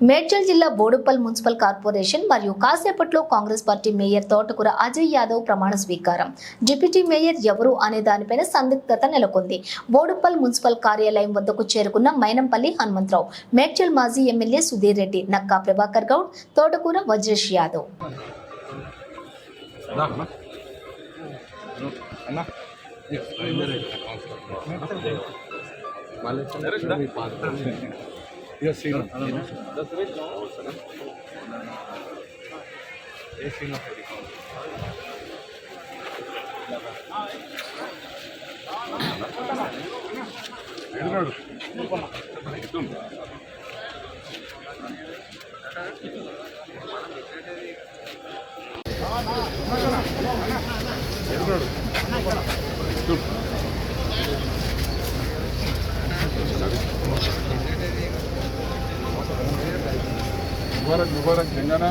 మేడ్చల్ జిల్లా Boduppal municipal corporation మరియు కాసేపట్లో కాంగ్రెస్ పార్టీ మేయర్ తోటకూర అజయ్ యాదవ్ ప్రమాణ స్వీకారం. డిప్యూటీ మేయర్ ఎవరు అనే దానిపైన సందిగ్ధత నెలకొంది. బోడుప్పల్ మున్సిపల్ కార్యాలయం వద్దకు చేరుకున్న మైనంపల్లి హనుమంతరావు, మేడ్చల్ మాజీ ఎమ్మెల్యే సుధీర్ రెడ్డి, నక్కా ప్రభాకర్ గౌడ్, తోటకూర వజ్రేష్ యాదవ్. मुबारक तेलंगाना